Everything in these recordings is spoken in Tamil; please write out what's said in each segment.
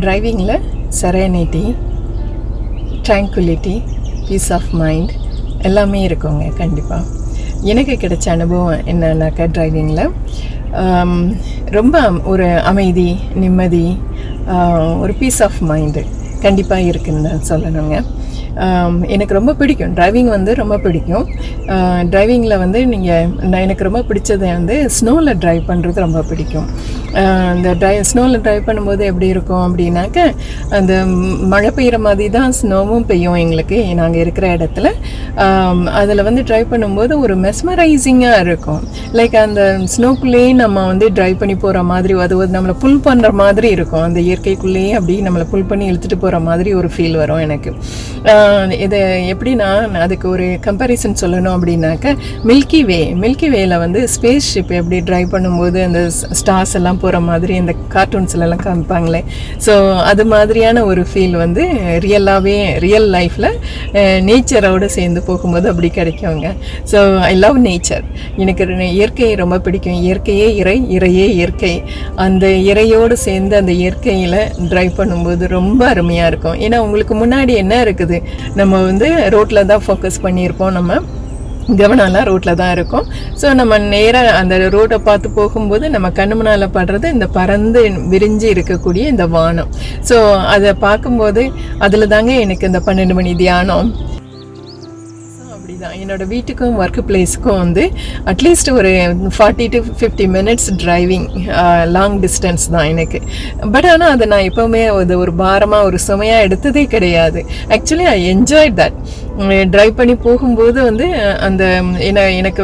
டிரைவிங்கில் serenity, tranquillity, peace of mind எல்லாமே இருக்குங்க. கண்டிப்பாக எனக்கு கிடைச்ச அனுபவம் என்னன்னாக்கா, டிரைவிங்கில் ரொம்ப ஒரு அமைதி, நிம்மதி, ஒரு பீஸ் ஆஃப் மைண்டு கண்டிப்பாக இருக்குன்னு தான் சொல்லணுங்க. எனக்கு ரொம்ப பிடிக்கும் டிரைவிங், ரொம்ப பிடிக்கும். டிரைவிங்கில் எனக்கு ரொம்ப பிடிச்சது ஸ்னோவில் ட்ரைவ் பண்ணுறது ரொம்ப பிடிக்கும். இந்த ஸ்னோவில் ட்ரைவ் பண்ணும்போது எப்படி இருக்கும் அப்படின்னாக்க, அந்த மழை பெய்கிற மாதிரி தான் ஸ்னோவும் பெய்யும் எங்களுக்கு நாங்கள் இருக்கிற இடத்துல. அதில் ட்ரைவ் பண்ணும்போது ஒரு மெஸ்மரைசிங்காக இருக்கும். லைக் அந்த ஸ்னோக்குள்ளேயே நம்ம ட்ரைவ் பண்ணி போகிற மாதிரி, அது நம்மளை புல் பண்ணுற மாதிரி இருக்கும். அந்த இயற்கைக்குள்ளேயே அப்படி நம்மளை புல் பண்ணி இழுத்துட்டு போகிற மாதிரி ஒரு ஃபீல் வரும் எனக்கு. இது எப்படின்னா, அதுக்கு ஒரு கம்பேரிசன் சொல்லணும் அப்படின்னாக்க, மில்கி வேல ஸ்பேஸ் ஷிப் எப்படி ட்ரைவ் பண்ணும்போது அந்த ஸ்டார்ஸ் எல்லாம் போகிற மாதிரி இந்த கார்ட்டூன்ஸ்லாம் காமிப்பாங்களே, ஸோ அது மாதிரியான ஒரு ஃபீல் ரியல் லைஃப்பில் நேச்சரோடு சேர்ந்து போகும்போது அப்படி கிடைக்குங்க. So I love nature. எனக்கு இயற்கையை ரொம்ப பிடிக்கும். இயற்கையே இறையே இயற்கை. அந்த இறையோடு சேர்ந்து அந்த இயற்கையில் ட்ரைவ் பண்ணும்போது ரொம்ப அருமையாக இருக்கும். ஏன்னா உங்களுக்கு முன்னாடி என்ன இருக்குது, நம்ம ரோட்டில் தான் ஃபோக்கஸ் பண்ணியிருப்போம், நம்ம கவனம்லாம் ரோட்டில் தான் இருக்கும். ஸோ நம்ம நேராக அந்த ரோட்டை பார்த்து போகும்போது நம்ம கண்ணு முன்னால் படுறது இந்த பறந்து விரிஞ்சு இருக்கக்கூடிய இந்த வானம். ஸோ அதை பார்க்கும்போது அதில் தாங்க எனக்கு இந்த 12 மணி தியானம். அப்படிதான் என்னோடய வீட்டுக்கும் ஒர்க் பிளேஸுக்கும் அட்லீஸ்ட் ஒரு 40 to 50 minutes driving, long distance தான் எனக்கு. பட் ஆனால் அதை நான் எப்போவுமே ஒரு பாரமாக, ஒரு சுமையாக எடுத்ததே கிடையாது. Actually I enjoy that. Drive பண்ணி போகும்போது அந்த எனக்கு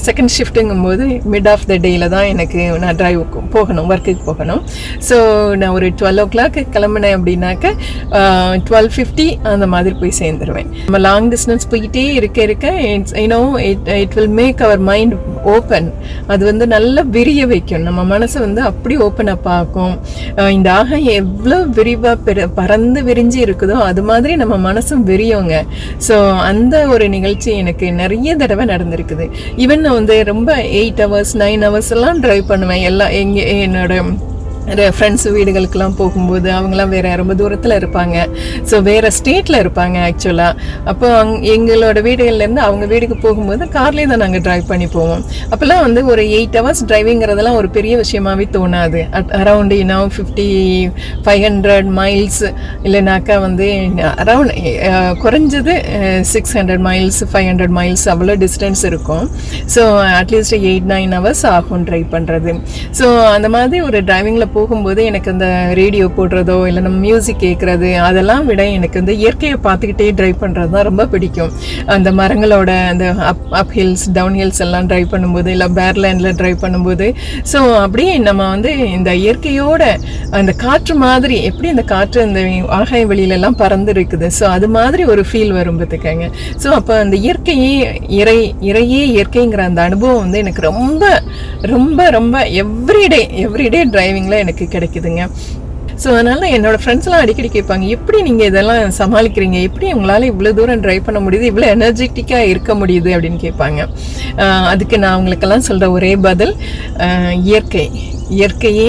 செகண்ட் ஷிஃப்ட்டுங்கும் போது மிட் ஆஃப் த டேயில் தான் நான் ட்ரைவ் போகணும், ஒர்க்குக்கு போகணும். ஸோ நான் ஒரு 12 o'clock கிளம்புனேன் அப்படின்னாக்க 12:50 அந்த மாதிரி போய் சேர்ந்துருவேன். நம்ம லாங் டிஸ்டன்ஸ் போயிட்டே இருக்க it will make our mind open. அது நல்லா விரிய வைக்கும், நம்ம மனசை அப்படி ஓப்பனாக பார்க்கும். இந்த ஆகம் எவ்வளோ விரிவாக பறந்து விரிஞ்சு இருக்குதோ அது மாதிரி நம்ம மனசும் விரியோங்க. ஸோ அந்த ஒரு நிகழ்ச்சி எனக்கு நிறைய தடவை நடந்திருக்குது. ஈவன் ரொம்ப 8 hours 9 hours எல்லாம் ட்ரைவ் பண்ணுவேன். என்னோட ஃப்ரெண்ட்ஸ் வீடுகளுக்கெல்லாம் போகும்போது அவங்களாம் ரொம்ப தூரத்தில் இருப்பாங்க. ஸோ வேறு ஸ்டேட்டில் இருப்பாங்க ஆக்சுவலாக. அப்போ எங்களோட வீடுகள்லேருந்து அவங்க வீடுக்கு போகும்போது கார்லேயே தான் நாங்கள் ட்ரைவ் பண்ணி போவோம். அப்போல்லாம் ஒரு 8 hours டிரைவிங்கிறதெல்லாம் ஒரு பெரிய விஷயமாகவே தோணாது. அரவுண்டு 500 miles இல்லைனாக்கா அரவுண்ட் குறைஞ்சது 600 miles 500 miles அவ்வளோ டிஸ்டன்ஸ் இருக்கும். ஸோ அட்லீஸ்ட் 8-9 hours ஆகும் ட்ரைவ் பண்ணுறது. ஸோ அந்த மாதிரி ஒரு டிரைவிங்கில் போகும்போது எனக்கு அந்த ரேடியோ போடுறதோ இல்லை நம்ம மியூசிக் கேட்குறது அதெல்லாம் விட எனக்கு இயற்கையை பார்த்துக்கிட்டே ட்ரைவ் பண்ணுறது தான் ரொம்ப பிடிக்கும். அந்த மரங்களோட அந்த அப் ஹில்ஸ் டவுன் ஹில்ஸ் எல்லாம் ட்ரைவ் பண்ணும்போது, இல்லை பேர்லேண்டில் ட்ரைவ் பண்ணும்போது, ஸோ அப்படியே நம்ம இந்த இயற்கையோட அந்த காற்று மாதிரி, எப்படி அந்த காற்று அந்த ஆகாய வெளியிலெல்லாம் பறந்து இருக்குது, ஸோ அது மாதிரி ஒரு ஃபீல் வரும் பார்த்துக்கங்க. ஸோ அப்போ அந்த இயற்கையே இறையே இயற்கைங்கிற அந்த அனுபவம் எனக்கு ரொம்ப ரொம்ப ரொம்ப எவ்ரிடே டிரைவிங்கில் எனக்கு கிடைக்குதுங்க. ஸோ அதனால் என்னோடய ஃப்ரெண்ட்ஸ்லாம் அடிக்கடி கேட்பாங்க, எப்படி நீங்கள் இதெல்லாம் சமாளிக்கிறீங்க, எப்படி உங்களால் இவ்வளோ தூரம் ட்ரைவ் பண்ண முடியுது, இவ்வளோ எனர்ஜெட்டிக்காக இருக்க முடியுது அப்படின்னு கேட்பாங்க. அதுக்கு நான் அவங்களுக்கெல்லாம் சொல்கிற ஒரே பதில், இயற்கையே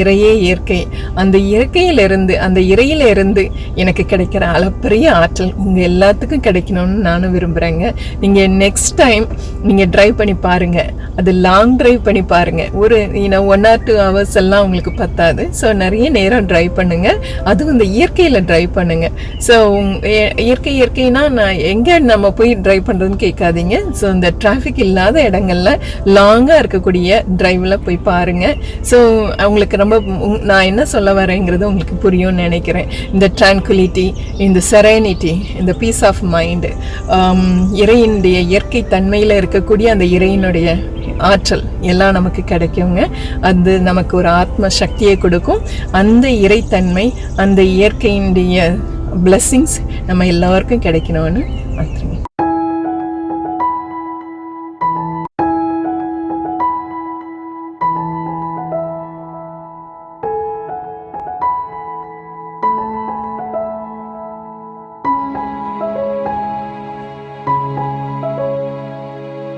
இறையே இயற்கை. அந்த இயற்கையிலிருந்து, அந்த இறையிலிருந்து எனக்கு கிடைக்கிற அளப்பரிய ஆற்றல் உங்கள் எல்லாத்துக்கும் கிடைக்கணும்னு நானும் விரும்புகிறேங்க. நீங்கள் நெக்ஸ்ட் டைம் நீங்கள் ட்ரைவ் பண்ணி பாருங்கள். அது லாங் டிரைவ் பண்ணி பாருங்கள். ஒரு 1 or 2 hours எல்லாம் உங்களுக்கு பத்தாது. ஸோ நிறைய நேரம் டிரைவ் பண்ணுங்கள். அதுவும் இந்த இயற்கையில் டிரைவ் பண்ணுங்கள். ஸோ இயற்கைனா நான் எங்கே நம்ம போய் டிரைவ் பண்ணுறதுன்னு கேட்காதீங்க. ஸோ இந்த டிராஃபிக் இல்லாத இடங்கள்ல லாங்காக இருக்கக்கூடிய டிரைவில் போய் பாருங்கள். ஸோ அவங்களுக்கு ரொம்ப நான் என்ன சொல்ல வரேங்கிறது உங்களுக்கு புரியும்னு நினைக்கிறேன். இந்த ட்ரான்குலிட்டி, இந்த செரனிட்டி, இந்த பீஸ் ஆஃப் மைண்டு, இறையினுடைய இயற்கை தன்மையில் இருக்கக்கூடிய அந்த இறையினுடைய ஆற்றல் எல்லாம் நமக்கு கிடைக்குங்க. அது நமக்கு ஒரு ஆத்ம சக்தியை கொடுக்கும். அந்த இறைத்தன்மை, அந்த இயற்கையினுடைய பிளெஸ்ஸிங்ஸ் நம்ம எல்லாருக்கும் கிடைக்கணும்னு